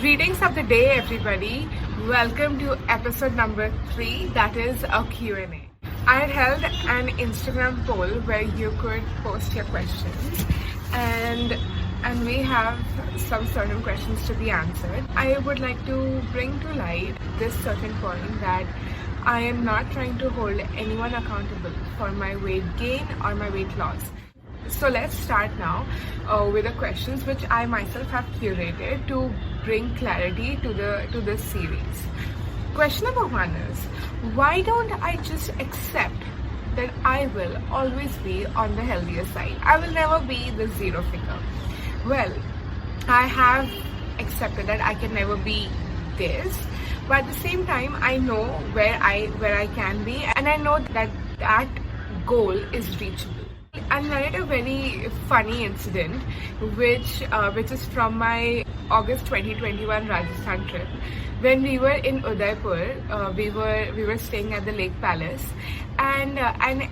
Greetings of the day, everybody. Welcome to episode number 3, that is a Q&A. I had held an Instagram poll where you could post your questions and we have some certain questions to be answered. I would like to bring to light this certain point that I am not trying to hold anyone accountable for my weight gain or my weight loss. So let's start now with the questions which I myself have curated to bring clarity to this series. Question number 1 is, why don't I just accept that I will always be on the healthier side? I will never be the zero figure. Well, I have accepted that I can never be this, but at the same time I know where I can be, and I know that goal is reachable. I'll narrate a very funny incident which is from my August 2021 Rajasthan trip. When we were in Udaipur, we were staying at the Lake Palace, and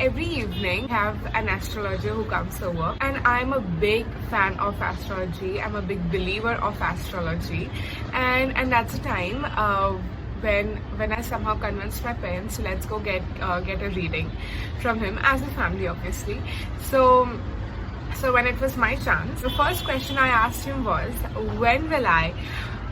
every evening we have an astrologer who comes over, and I'm a big fan of astrology. I'm a big believer of astrology, and that's the time when I somehow convinced my parents to let's go get a reading from him as a family, obviously. So when it was my chance, the first question I asked him was, when will I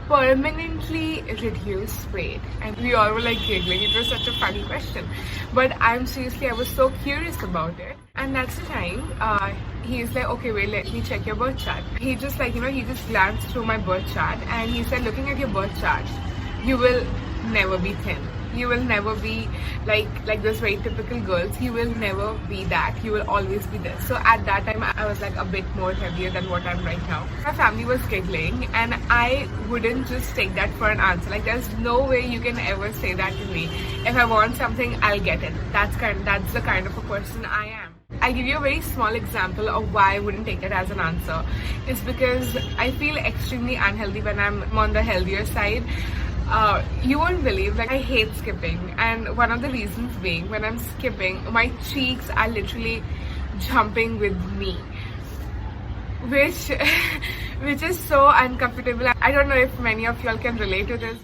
permanently reduce weight? And we all were like giggling. It was such a funny question, but I was so curious about it. And that's the time he's like, okay, wait, let me check your birth chart. He just glanced through my birth chart and he said, looking at your birth chart, you will never be thin. You will never be like those very typical girls. You will never be that. You will always be this. So at that time I was like a bit more heavier than what I'm right now. My family was giggling, and I wouldn't just take that for an answer. Like, there's no way you can ever say that to me. If I want something, I'll get it. That's the kind of a person I am. I'll give you a very small example of why I wouldn't take it as an answer. It's because I feel extremely unhealthy when I'm on the healthier side. You won't believe, like, I hate skipping, and one of the reasons being, when I'm skipping, my cheeks are literally jumping with me, which is so uncomfortable. I don't know if many of y'all can relate to this.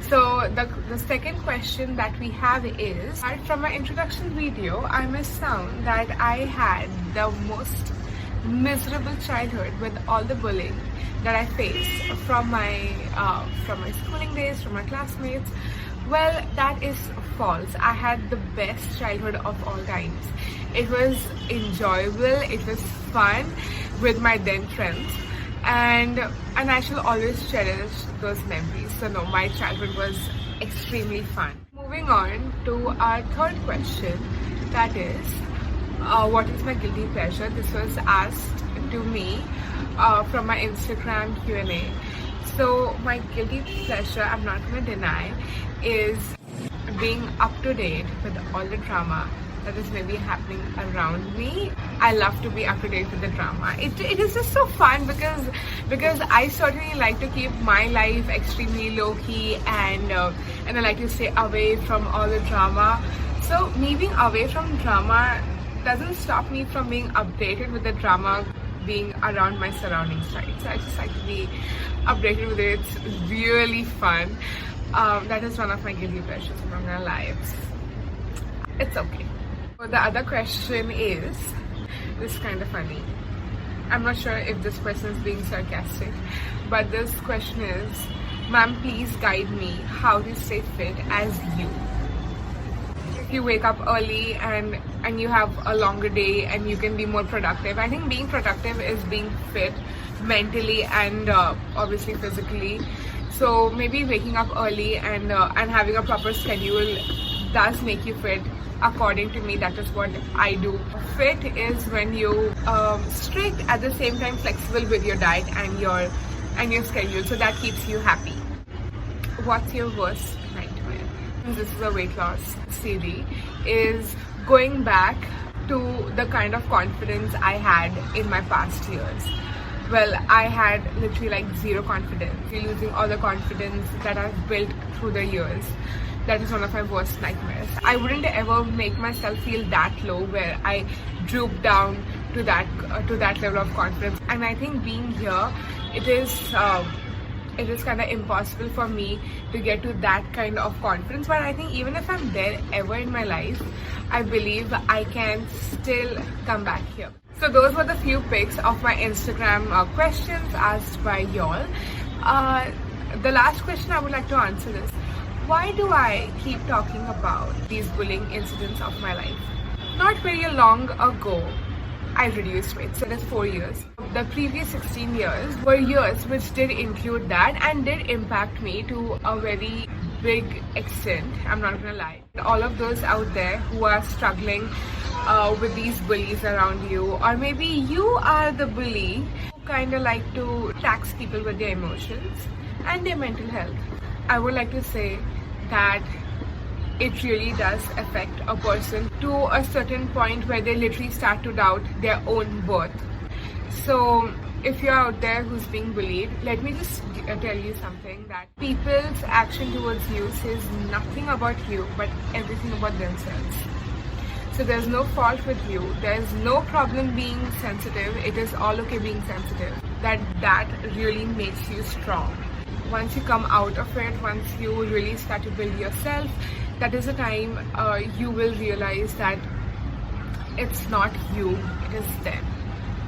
So the second question that we have is, from my introduction video, I must sound that I had the most miserable childhood with all the bullying that I faced from my schooling days, from my classmates. Well, that is false. I had the best childhood of all times. It was enjoyable, it was fun with my then friends, and I shall always cherish those memories. So no, my childhood was extremely fun. Moving on to our third question, that is, what is my guilty pleasure? This was asked to me from my Instagram Q&A. So my guilty pleasure, I'm not going to deny, is being up to date with all the drama that is maybe happening around me. I love to be up to date with the drama. It is just so fun because I certainly like to keep my life extremely low key, and I like to stay away from all the drama. So me being away from drama doesn't stop me from being updated with the drama being around my surroundings, right? So I just like to be updated with it. It's really fun. That is one of my guilty pleasures, I'm not gonna lie. It's okay. So the other question is, this is kind of funny. I'm not sure if this person is being sarcastic, but this question is, ma'am, please guide me how to stay fit as you. You wake up early and you have a longer day and you can be more productive. I think being productive is being fit mentally and obviously physically. So maybe waking up early and having a proper schedule does make you fit. According to me, that is what I do. Fit is when you strict, at the same time flexible with your diet and your schedule, so that keeps you happy. What's your worst nightmare? This is a weight loss series, is going back to the kind of confidence I had in my past years. Well, I had literally like zero confidence, losing all the confidence that I've built through the years. That is one of my worst nightmares. I wouldn't ever make myself feel that low where I droop down to that level of confidence. And I think being here, it is it is kind of impossible for me to get to that kind of confidence. But I think even if I'm there ever in my life, I believe I can still come back here. So those were the few picks of my Instagram questions asked by y'all. The last question I would like to answer is, why do I keep talking about these bullying incidents of my life? Not very long ago, I reduced weight, so that's 4 years. The previous 16 years were years which did include that and did impact me to a very big extent, I'm not gonna lie. All of those out there who are struggling with these bullies around you, or maybe you are the bully who kind of like to tax people with their emotions and their mental health, I would like to say that it really does affect a person to a certain point where they literally start to doubt their own worth. So if you're out there who's being bullied, let me just tell you something, that people's action towards you says nothing about you but everything about themselves. So there's no fault with you, there's no problem being sensitive, it is all okay being sensitive. That really makes you strong. Once you come out of it, once you really start to build yourself, that is the time you will realize that it's not you, it is them.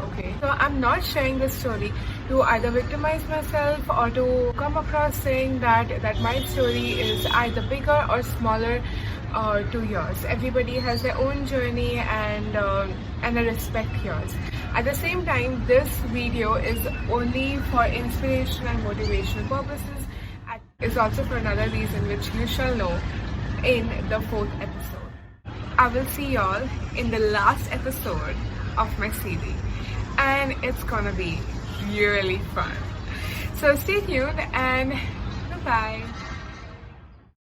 Okay, so I'm not sharing this story to either victimize myself or to come across saying that my story is either bigger or smaller to yours. Everybody has their own journey, and I respect yours. At the same time, this video is only for inspiration and motivational purposes. It's also for another reason which you shall know in the 4th episode. I will see y'all in the last episode of my series, and it's gonna be really fun. So stay tuned and bye-bye.